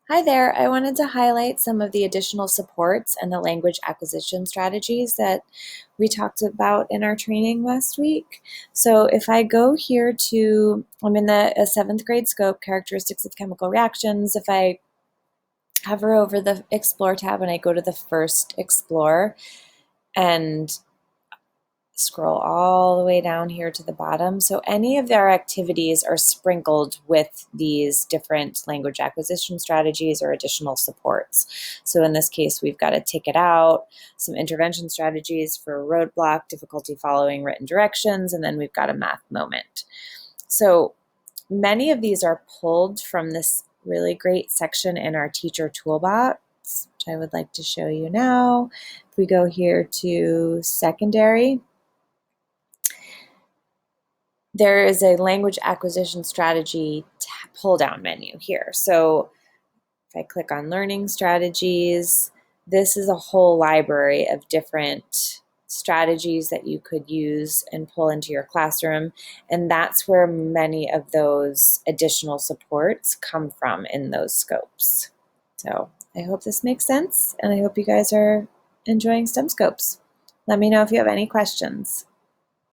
Hi there. I wanted to highlight some of the additional supports and the language acquisition strategies that we talked about in our training last week. So if I go here to, I'm in the seventh grade scope, characteristics of chemical reactions. If I hover over the explore tab and I go to the first explore and scroll all the way down here to the bottom. So any of their activities are sprinkled with these different language acquisition strategies or additional supports. So in this case, we've got a tick it out, some intervention strategies for roadblock, difficulty following written directions, and then we've got a math moment. So many of these are pulled from this really great section in our teacher toolbox, which I would like to show you now. If we go here to secondary, there is a language acquisition strategy pull down menu here. So if I click on learning strategies, this is a whole library of different strategies that you could use and pull into your classroom. And that's where many of those additional supports come from in those scopes. So I hope this makes sense, and I hope you guys are enjoying STEMscopes. Let me know if you have any questions.